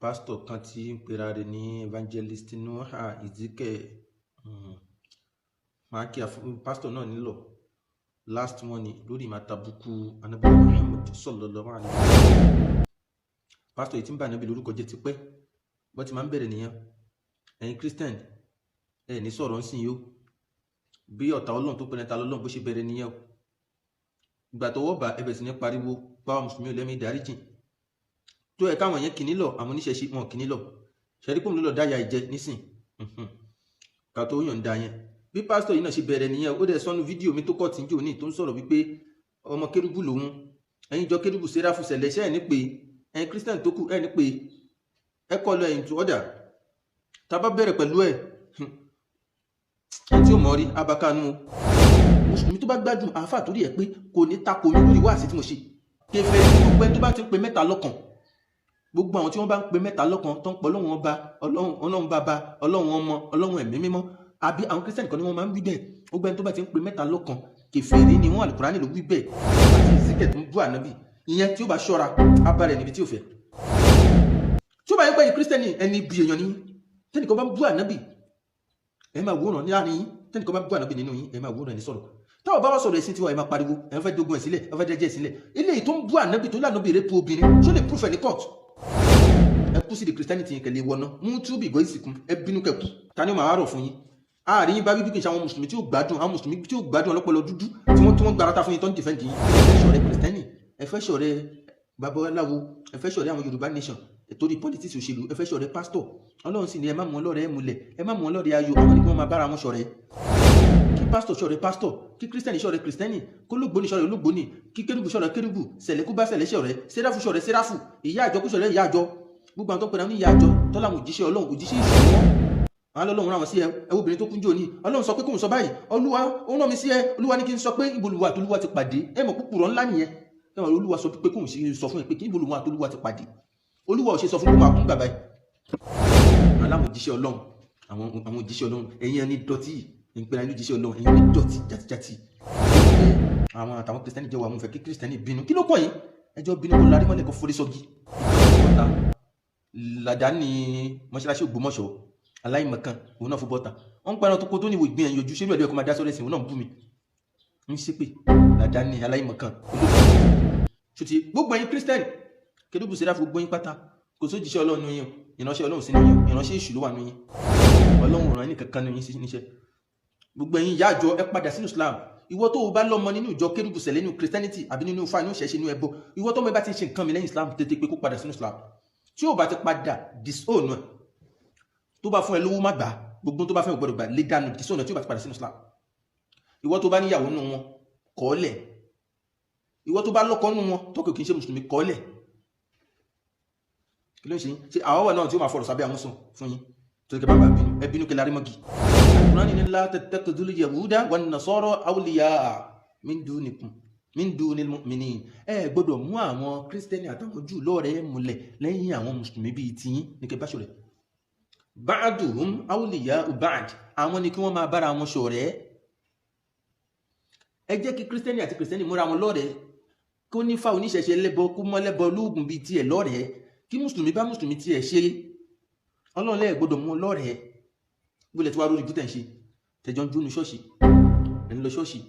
pásítọ̀ kan tí ń pera rẹ̀ ní evangelist Noah Ezekiel máa kí pásítọ̀ náà nílò last morning lórí ìmàtàbùkù Ànábì Muhammad sallallahu alaihi wasallam. Pásítọ̀ yìí tí ń bá Ànábì lórúkọ jẹ́ ti pẹ́ bọ́ ti máa ń bẹ̀rẹ̀ nìyẹn. Ẹ̀yin Christian ẹ̀ ní sọ̀rọ̀ ń sìn yó bí ọ̀tá Ọlọ́run tó pẹ́nẹ́ta lọ́lọ́run bó ṣe bẹ̀rẹ̀ nìyẹn. Ìgbà tọwọ́ bá ẹbẹ̀ sí ní pariwo báwa mùsùlùmí lẹ́mí ìdáríjì tó ẹ̀ káwọn yẹn kìíní lọ àwọn oníṣẹ̀ṣe wọn kìíní lọ ṣẹ́rí pòmù lọ́lọ́ dáyà ìjẹ nísìn ká tó yàn dá yẹn. Bí pásítọ̀ yìí náà ṣe bẹ̀rẹ̀ nìyẹn ó dẹ̀ sọ́nu fídíò mi tó kọ́ tí ń jò ní tó ń sọ̀rọ̀ wípé ọmọ kérúbù lòun ẹ̀yin jọ kérúbù séráfù sẹ̀lẹ̀ṣẹ́ ẹ̀ ní pé ẹ̀yin Christian tó kù ẹ̀ ní pé ẹ kọ́ lọ ẹ̀yìn tó ọ̀dà tá a bá bẹ̀rẹ̀ pẹ̀lú ẹ̀ tí ó mọ̀ rí abakanu mùsùlùmí tó bá gbádùn àáfà torí ẹ̀ pé kò ní takò mi lórí wáàsí tí mo ṣe kẹfẹ́ gbogbo ẹni tó bá ti ń pe mẹ́ta lọ́kan gbogbo àwọn tí wọ́n bá ń pe mẹ́ta lọ́kan tó ń pọ̀ ọlọ́run ọba ọlọ́run bàbá ọlọ́run ọmọ ọlọ́run ẹ̀mí mímọ́ àbí àwọn Christian kan ni wọ́n máa ń wí bẹ́ẹ̀ gbogbo ẹni tó bá ti ń pe mẹ́ta lọ́kan kèfèrí ni wọ́n Al-Qur'ani ló wí bẹ́ẹ̀ àti ìsìnkẹ̀ tó ń bú Ànábì ìyẹn tí ó bá ṣọ́ra abárẹ̀ níbi tí ó fẹ́ tí ó bá yẹ pé Christian ẹni bí èèyàn ní tẹ́nìkan bá bú Ànábì ẹ máa wòran ní àárín yín tẹ́nìkan bá bú Ànábì nínú yín ẹ máa wòran ní sọ̀rọ̀ táwọn bá wá sọ̀rọ̀ ẹ̀sìn tiwa ẹ máa pariwo ẹ fẹ́ dogun ẹ̀ sílẹ̀ ẹ fẹ́ dẹ́jẹ́ sílẹ̀ eléyìí tó ń bú Ànábì tó lànà bèrè pu obìnrin ṣó lè proof ẹ̀ ní court ẹ kú sí di Christianity yẹn kẹlẹ́ wọná mú túbì gọ́ ìsìnkú ẹ bínú kẹkù ta ni ó máa rọ̀ fún yín àárín yín bá wí bí kì í ṣe àwọn mùsùlùmí tí ó gbádùn àwọn mùsùlùmí tí ó gbádùn ọlọ́pọlọ dúdú tí wọ́n gbarata fún yín tó ń defend yín ẹ fẹ́ ṣọ̀rẹ́ Christianity ẹ fẹ́ ṣọ̀rẹ́ babaláwo ẹ fẹ́ ṣọ̀rẹ́ àwọn Yorùbá nation torí politics òṣèlú ẹ fẹ́ ṣọ̀rẹ́ pastor Ọlọ́run sì ni ẹ má mú ọlọ́rẹ́ múlẹ̀ ẹ má mú ọlọ́rẹ́ ayọ̀ àwọn ni kí wọ́n máa bára wọn ṣọ̀rẹ́ kí pastor ṣọ̀rẹ́ pastor kí Christian ṣọ̀rẹ́ Christian kó lógbóni ṣọ̀rẹ́ ológbóni kí kérúbù ṣọ̀rẹ́ kérúbù sẹ̀lẹ̀ kú bá sẹ̀lẹ̀ ṣọ̀rẹ́ sẹ́ráfù ṣọ̀rẹ́ sẹ́ráfù ìyá àjọ kú ṣọ̀rẹ́ ìyá àjọ gbogbo àwọn tó pẹ̀lú àwọn ìyá àjọ tọ́lá àwọn òjíṣẹ́ Ọlọ́run òjíṣẹ́ ìṣòwò àwọn Ọlọ́run rán wọn sí ẹ obìnrin tó kúnjò ní Ọlọ́run sọ pé kóun sọ báyìí Olúwa ó rán mi sí ẹ Olúwa ní kí n sọ pé ìbolùwà àtolúwa ti pàdé ẹ mọ̀ púpùrọ̀ ńlá nìyẹn ẹ mọ̀ Olúwa sọ pé kóun sọ fún ẹ pé kí ìbolùwà àtolúwa ti pàdé Olúwa ò ṣe sọ fún kóun àkún bàbá ẹ aláwọn òjíṣẹ́ Ọlọ́run àwọn òjíṣẹ́ Ọlọ́run ẹ̀yin ẹni dọ̀tí ìpínlẹ̀ ẹni òjíṣẹ́ Ọlọ́run ẹ̀yin ẹni dọ̀tí játijàti àwọn àtàwọn Kristẹni jẹ́ wà mú fẹ́ kí Kristẹni bínú kí ló kọ́ yín ẹjọ́ bínú kó larí mọ́lẹ̀ kó forí sọ́gi làdáni mọ́ṣáláṣí Ògbómọ̀ṣọ́ aláìmọ̀kan òun náà fún bọ́ta wọ́n ń pẹ́ran tó kó tó níwò ìgbìyànjú yọjú ṣé lóòdì ẹ̀kọ́ máa dá sọ́rọ̀ ẹ̀sìn òun náà ń bú mi ń ṣépè làdáni aláìmọ̀kan ṣùtì gbogbo ẹ̀yin Kristẹni kérúbù séráfù gbogbo yín pátá kò sójíṣẹ́ Ọlọ́run nínú yín ìránṣẹ́ Ọlọ́run sí nínú yín ìránṣẹ́ èṣù ló wà nínú yín Ọlọ́run ràn yín kankan nínú yín sí níṣẹ́ gbogbo ẹ̀yin ìyá àjọ ẹ padà sínú Islam ìwọ tó o bá lọ́mọ nínú ìjọ kérúbù sẹ̀lẹ̀ nínú Christianity àbí nínú Ifá nínú ìṣẹ̀ṣe nínú ẹbọ ìwọ tó mọ bá ti ṣe nǹkan mi lẹ́yìn Islam tètè pé kó padà sínú Islam tí ó bá ti padà disown ẹ tó bá fún ẹ lówó má gbà gbogbo tó bá fẹ́ gbọ́dọ̀ gbà lé dànù disown ẹ tí ó bá ti padà sínú Islam ìwọ tó bá níyàwó nínú wọn kọ́lẹ̀ ìwọ tó bá lọ́kọ nínú wọn tọ́kọ̀ kì í ṣe mùsùlùmí kọ́lẹ̀ kí ló ń ṣe ṣe àwọn wà náà tí ó máa fọ̀rọ̀ sábẹ́ àmúsùn fún yín tó kẹ bá bá bínú ẹ bínú kẹ lárí mọ́gì Al-Qur'ani ní la tattakhidhul yahuda wan nasara awliya min dunil mu'minin ẹ gbọ́dọ̀ mú àwọn Kírísítẹ́nì àtàwọn Júù lọ́rẹ̀ẹ́ múlẹ̀ lẹ́yìn àwọn mùsùlùmí bíi tiyín ní kẹ bá ṣọ̀rẹ́ ba'duhum awliya'u ba'd àwọn ni kí wọ́n máa bára wọn ṣọ̀rẹ́ ẹ jẹ́ kí Kírísítẹ́nì àti Kírísítẹ́nì múra wọn lọ́rẹ̀ẹ́ kó nífà oníṣẹ̀ṣe lẹ́bọ kó mọ́ lẹ́bọ lóògùn bíi tiẹ̀ lọ́rẹ̀ẹ́ kí mùsùlùmí bá mùsùlùmí tiẹ̀ ṣe Ọlọ́run lẹ́ẹ̀ gbọ́dọ̀ mú lọ́rẹ̀ẹ́ gbọ́dọ̀ tí wàá lórí bútẹ̀ ń ṣe tẹ̀jọ́ ń jóni ṣọ́ọ̀ṣì ẹni lọ ṣọ́ọ̀ṣì